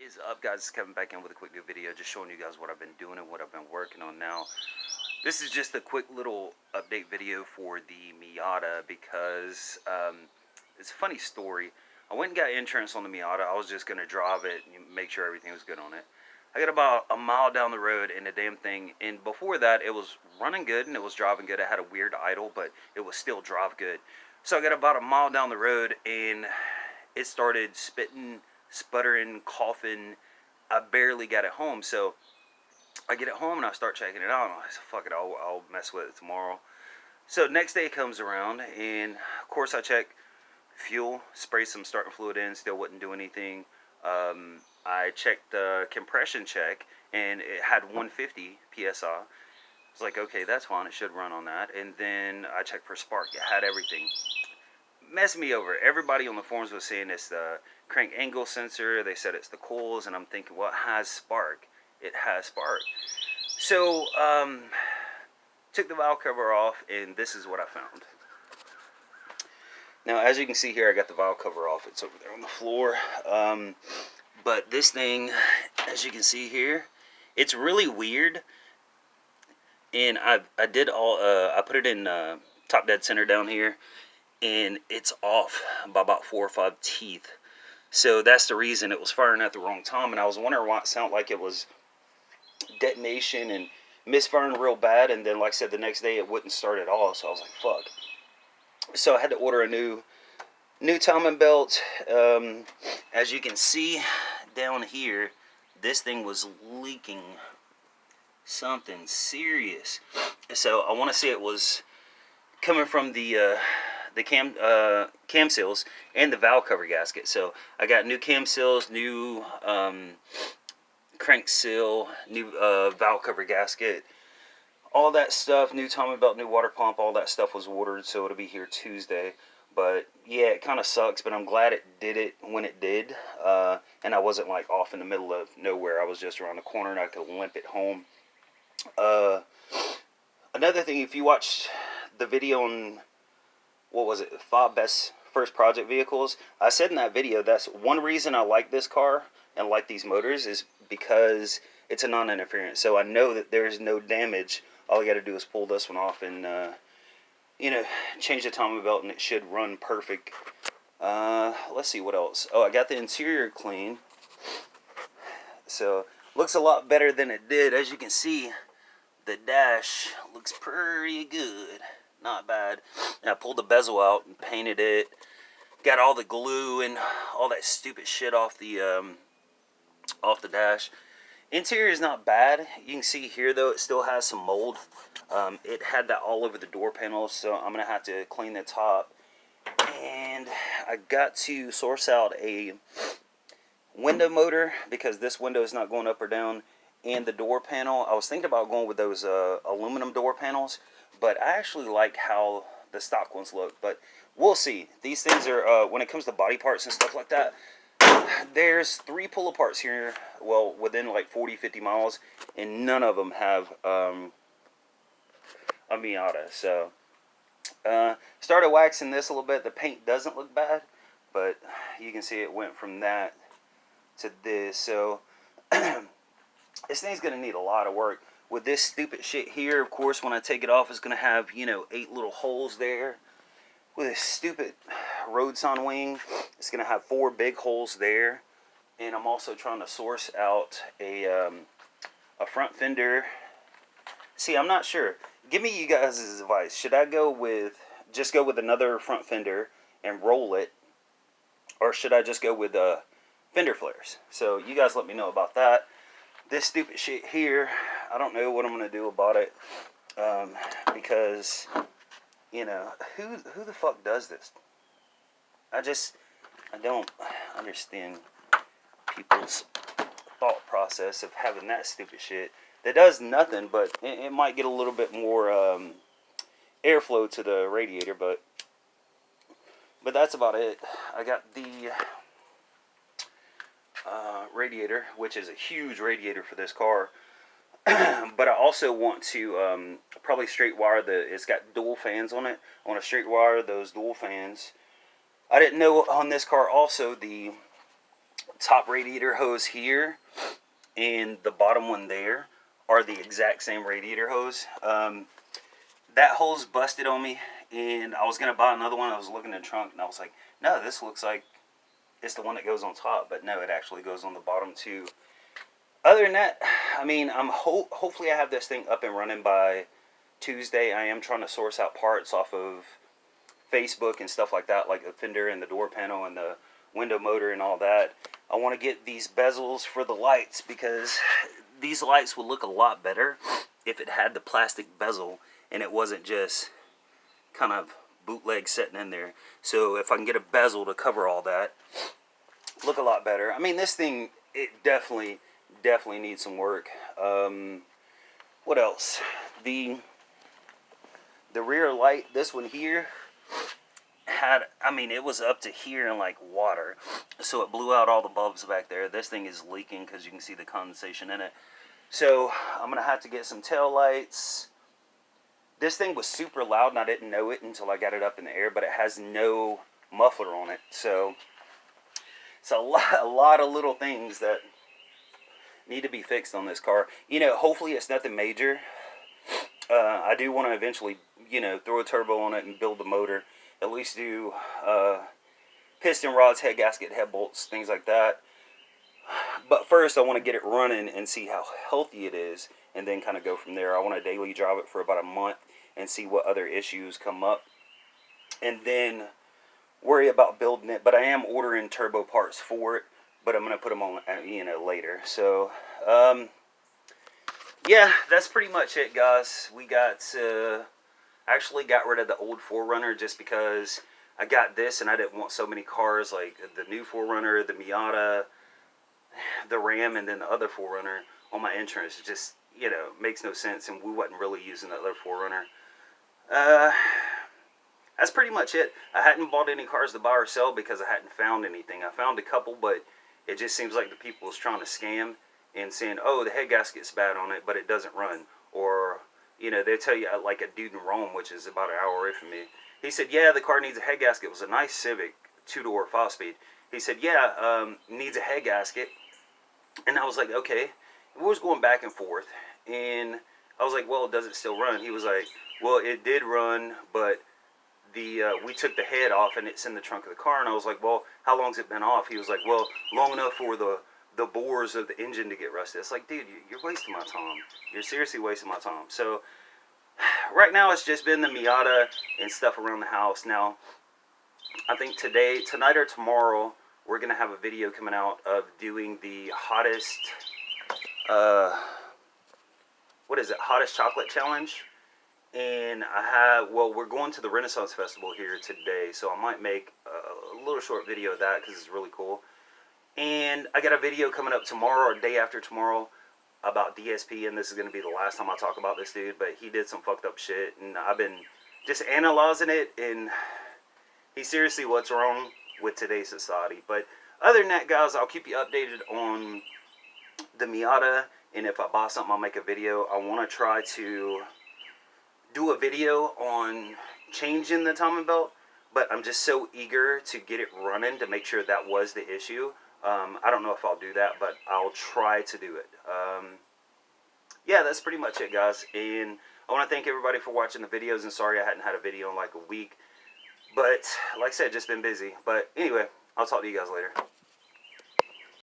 is up, guys? Coming back in with a quick new video, just showing you guys what I've been doing and what I've been working on now. This is just a quick little update video for the Miata because it's a funny story. I went and got insurance on the Miata. I was just going to drive it and make sure everything was good on it. I got about a mile down the road and the damn thing, and before that it was running good and it was driving good. It had a weird idle, but it was still drive good. So I got about a mile down the road and it started spitting, sputtering, coughing. I barely got it home, so I get it home and I start checking it out. And I said, fuck it, I'll mess with it tomorrow. So next day comes around, and of course I check fuel, spray some starting fluid in, still wouldn't do anything. I checked the compression check, and it had 150 psi. I was like, okay, that's fine, it should run on that. And then I checked for spark, it had everything. Messed me over. Everybody on the forums was saying it's the crank angle sensor. They said it's the coils, and I'm thinking, well, it has spark. It has spark. So, took the valve cover off, and this is what I found. Now, as you can see here, I got the valve cover off. It's over there on the floor. But this thing, as you can see here, it's really weird. And I put it in top dead center down here, and it's off by about 4 or 5 teeth. So that's the reason it was firing at the wrong time. And I was wondering why it sounded like it was detonation and misfiring real bad. And then, like I said, the next day it wouldn't start at all. So I was like, fuck. So I had to order a new timing belt. As you can see down here, this thing was leaking something serious. So I want to say it was coming from the cam seals and the valve cover gasket. So I got new cam seals, new crank seal, new valve cover gasket, all that stuff, new timing belt, new water pump, all that stuff was ordered, so it'll be here Tuesday. But yeah, it kind of sucks, but I'm glad it did it when it did, and I wasn't like off in the middle of nowhere. I was just around the corner and I could limp it home. Another thing, if you watched the video on, what was it, 5 best first project vehicles, I said in that video that's one reason I like this car and like these motors is because it's a non-interference. So I know that there's no damage. All I got to do is pull this one off and change the timing belt, and it should run perfect. Let's see what else. Oh, I got the interior clean, so looks a lot better than it did. As you can see, the dash looks pretty good, not bad. And I pulled the bezel out and painted it, got all the glue and all that stupid shit off the dash. Interior is not bad. You can see here though, it still has some mold. It had that all over the door panels, so I'm gonna have to clean the top. And I got to source out a window motor because this window is not going up or down, and the door panel, I was thinking about going with those aluminum door panels, but I actually like how the stock ones look. But we'll see. These things are when it comes to body parts and stuff like that, there's 3 pull-aparts here, well, within like 40-50 miles, and none of them have a Miata. So started waxing this a little bit. The paint doesn't look bad, but you can see it went from that to this. So this thing's gonna need a lot of work. With this stupid shit here, of course, when I take it off, it's gonna have, 8 little holes there. With this stupid road sign wing, it's going to have 4 big holes there. And I'm also trying to source out a front fender. See, I'm not sure. Give me you guys' advice. Should I just go with another front fender and roll it? Or should I just go with fender flares? So you guys let me know about that. This stupid shit here, I don't know what I'm going to do about it. Because... who the fuck does this? I don't understand people's thought process of having that stupid shit that does nothing, but it might get a little bit more airflow to the radiator, but that's about it. I got the radiator, which is a huge radiator for this car. But I also want to probably straight wire it's got dual fans on it. I want to straight wire those dual fans. I didn't know on this car also the top radiator hose here and the bottom one there are the exact same radiator hose. That hose busted on me, and I was going to buy another one. I was looking in the trunk, and I was like, no, this looks like it's the one that goes on top, but no, it actually goes on the bottom too. Other than that, I mean, hopefully I have this thing up and running by Tuesday. I am trying to source out parts off of Facebook and stuff like that, like the fender and the door panel and the window motor and all that. I want to get these bezels for the lights, because these lights would look a lot better if it had the plastic bezel and it wasn't just kind of bootleg sitting in there. So if I can get a bezel to cover all that, look a lot better. I mean, this thing, it definitely needs some work. What else? The rear light, this one here, I mean, it was up to here in like water, so it blew out all the bulbs back there. This thing is leaking because you can see the condensation in it. So I'm gonna have to get some tail lights. This thing was super loud, and I didn't know it until I got it up in the air, but it has no muffler on it. So it's a lot of little things that need to be fixed on this car. You know, hopefully it's nothing major. I do want to eventually, you know, throw a turbo on it and build the motor. At least do piston rods, head gasket, head bolts, things like that. But first I want to get it running and see how healthy it is, and then kind of go from there. I want to daily drive it for about a month and see what other issues come up, and then worry about building it. But I am ordering turbo parts for it, but I'm going to put them on, you know, later. So yeah, that's pretty much it, guys. We got actually got rid of the old 4Runner just because I got this and I didn't want so many cars, like the new 4Runner, the Miata, the Ram, and then the other 4Runner on my insurance. It just, you know, makes no sense, and we wasn't really using the other 4Runner. That's pretty much it. I hadn't bought any cars to buy or sell because I hadn't found anything. I found a couple, but it just seems like the people was trying to scam and saying, oh, the head gasket's bad on it, but it doesn't run. Or, you know, they tell you, like a dude in Rome, which is about an hour away from me. He said, yeah, the car needs a head gasket. It was a nice Civic, 2-door, 5-speed. He said, yeah, needs a head gasket. And I was like, okay. We was going back and forth. And I was like, well, does it still run? He was like, well, it did run, but we took the head off and it's in the trunk of the car. And I was like, well, how long's it been off? He was like, well, long enough for the bores of the engine to get rusted. It's like, dude, you're wasting my time. You're seriously wasting my time. So right now it's just been the Miata and stuff around the house. Now, I think tonight or tomorrow, we're going to have a video coming out of doing the hottest, hottest chocolate challenge. And we're going to the Renaissance Festival here today, so I might make a little short video of that because it's really cool. And I got a video coming up tomorrow or day after tomorrow about DSP, and this is going to be the last time I talk about this dude, but he did some fucked up shit, and I've been just analyzing it, and he's seriously what's wrong with today's society. But other than that, guys, I'll keep you updated on the Miata, and if I buy something, I'll make a video. I want to try to do a video on changing the timing belt, but I'm just so eager to get it running to make sure that was the issue. I don't know if I'll do that, but I'll try to do it. Yeah, that's pretty much it, guys. And I want to thank everybody for watching the videos, and sorry I hadn't had a video in like a week. But like I said, just been busy. But anyway, I'll talk to you guys later.